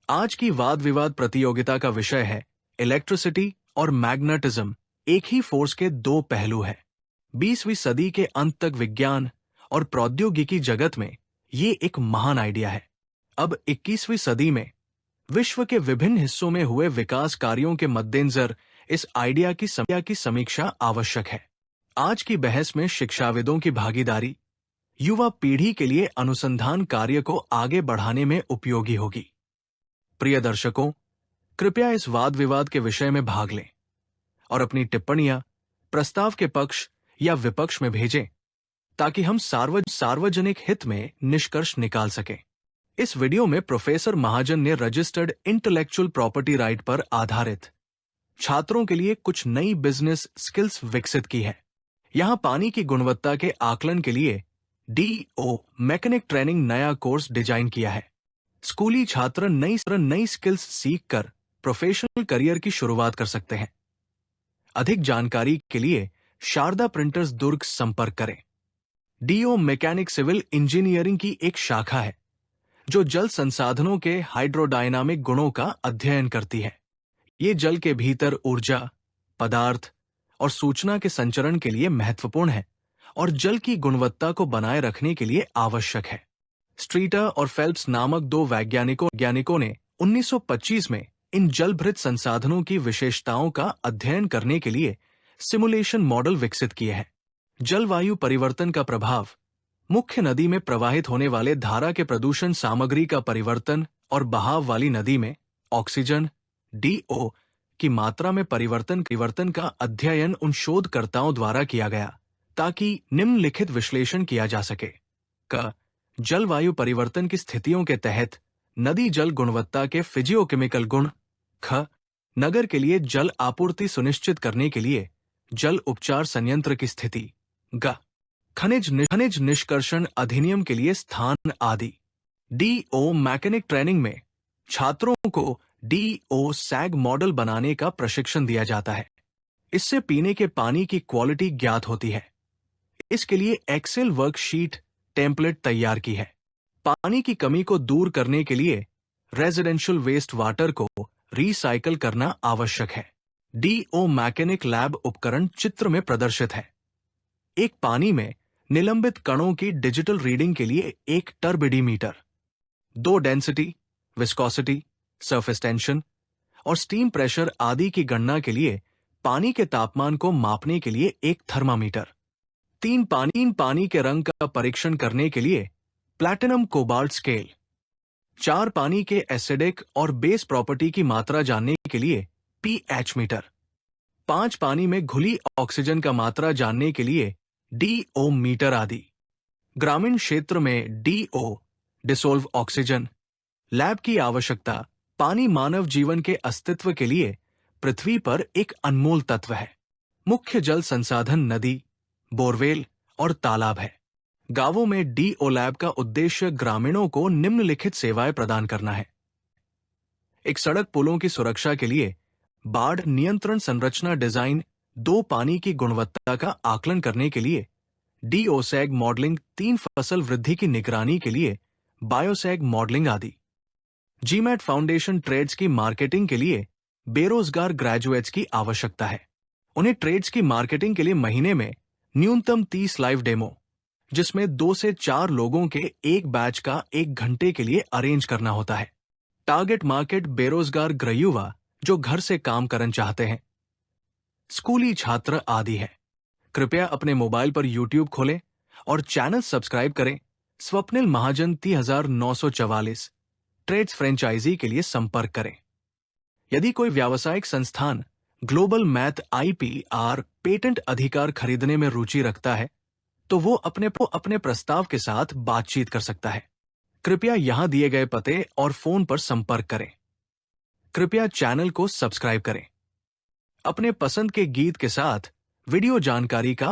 आज की वाद विवाद प्रतियोगिता का विषय है इलेक्ट्रिसिटी और मैग्नेटिज्म एक ही फोर्स के दो पहलू है। 20वीं सदी के अंत तक विज्ञान और प्रौद्योगिकी जगत में ये एक महान आइडिया है। अब 21वीं सदी में विश्व के विभिन्न हिस्सों में हुए विकास कार्यों के मद्देनजर इस आइडिया की समीक्षा आवश्यक है। आज की बहस में शिक्षाविदों की भागीदारी युवा पीढ़ी के लिए अनुसंधान कार्य को आगे बढ़ाने में उपयोगी होगी। प्रिय दर्शकों, कृपया इस वाद विवाद के विषय में भाग लें और अपनी टिप्पणियां प्रस्ताव के पक्ष या विपक्ष में भेजें ताकि हम सार्वजनिक हित में निष्कर्ष निकाल सकें। इस वीडियो में प्रोफेसर महाजन ने रजिस्टर्ड इंटेलेक्चुअल प्रॉपर्टी राइट पर आधारित छात्रों के लिए कुछ नई बिजनेस स्किल्स विकसित की है। यहां पानी की गुणवत्ता के आकलन के लिए DO मैकेनिक ट्रेनिंग नया कोर्स डिजाइन किया है। स्कूली छात्र नई स्किल्स सीखकर प्रोफेशनल करियर की शुरुआत कर सकते हैं। अधिक जानकारी के लिए शारदा प्रिंटर्स दुर्ग संपर्क करें। DO मैकेनिक सिविल इंजीनियरिंग की एक शाखा है जो जल संसाधनों के हाइड्रोडायनामिक गुणों का अध्ययन करती है। ये जल के भीतर ऊर्जा, पदार्थ और सूचना के संचरण के लिए महत्वपूर्ण है और जल की गुणवत्ता को बनाए रखने के लिए आवश्यक है। स्ट्रीटर और फेल्प्स नामक दो वैज्ञानिकों ने 1925 में इन जलभृत संसाधनों की विशेषताओं का अध्ययन करने के लिए सिमुलेशन मॉडल विकसित किए हैं। जलवायु परिवर्तन का प्रभाव, मुख्य नदी में प्रवाहित होने वाले धारा के प्रदूषण, सामग्री का परिवर्तन और बहाव वाली नदी में ऑक्सीजन DO की मात्रा में परिवर्तन का अध्ययन उन शोधकर्ताओं द्वारा किया गया ताकि निम्नलिखित विश्लेषण किया जा सके। जलवायु परिवर्तन की स्थितियों के तहत नदी जल गुणवत्ता के फिजियोकेमिकल गुण। नगर के लिए जल आपूर्ति सुनिश्चित करने के लिए जल उपचार संयंत्र की स्थिति। खनिज निष्कर्षण अधिनियम के लिए स्थान आदि। DO मैकेनिक ट्रेनिंग में छात्रों को DO सैग मॉडल बनाने का प्रशिक्षण दिया जाता है। इससे पीने के पानी की क्वालिटी ज्ञात होती है। इसके लिए एक्सेल वर्कशीट टेम्पलेट तैयार की है। पानी की कमी को दूर करने के लिए रेजिडेंशियल वेस्ट वाटर को रिसाइकल करना आवश्यक है। DO मैकेनिक लैब उपकरण चित्र में प्रदर्शित है। एक पानी में निलंबित कणों की डिजिटल रीडिंग के लिए एक टर्बिडीमीटर, 2 डेंसिटी, विस्कोसिटी, सरफेस टेंशन और स्टीम प्रेशर आदि की गणना के लिए पानी के तापमान को मापने के लिए एक थर्मामीटर, 3 पानी के रंग का परीक्षण करने के लिए प्लैटिनम कोबाल्ट स्केल, 4 पानी के एसिडिक और बेस प्रॉपर्टी की मात्रा जानने के लिए pH मीटर, 5 पानी में घुली ऑक्सीजन का मात्रा जानने के लिए DO मीटर आदि। ग्रामीण क्षेत्र में DO डिसोल्व ऑक्सीजन। लैब की आवश्यकता, पानी मानव जीवन के अस्तित्व के लिए पृथ्वी पर एक अनमोल तत्व है। मुख्य जल संसाधन नदी, बोरवेल और तालाब है। गांवों में DO लैब का उद्देश्य ग्रामीणों को निम्नलिखित सेवाएं प्रदान करना है। एक सड़क पुलों की सुरक्षा के लिए बाढ़ नियंत्रण संरचना डिजाइन, 2 पानी की गुणवत्ता का आकलन करने के लिए DO सैग मॉडलिंग, 3 फसल वृद्धि की निगरानी के लिए बायोसैग मॉडलिंग आदि। GMAT फाउंडेशन ट्रेड्स की मार्केटिंग के लिए बेरोजगार ग्रेजुएट्स की आवश्यकता है। उन्हें ट्रेड्स की मार्केटिंग के लिए महीने में न्यूनतम 30 लाइव डेमो, जिसमें 2 से 4 लोगों के एक बैच का 1 घंटे के लिए अरेंज करना होता है। टारगेट मार्केट बेरोजगार गृहयुवा जो घर से काम करना चाहते हैं, स्कूली छात्र आदि है। कृपया अपने मोबाइल पर YouTube खोलें और चैनल सब्सक्राइब करें। स्वप्निल महाजन 3944 ट्रेड्स फ्रेंचाइजी के लिए संपर्क करें। यदि कोई व्यावसायिक संस्थान ग्लोबल मैथ IPR पेटेंट अधिकार खरीदने में रुचि रखता है तो वो अपने प्रस्ताव के साथ बातचीत कर सकता है। कृपया यहां दिए गए पते और फोन पर संपर्क करें। कृपया चैनल को सब्सक्राइब करें। अपने पसंद के गीत के साथ वीडियो जानकारी का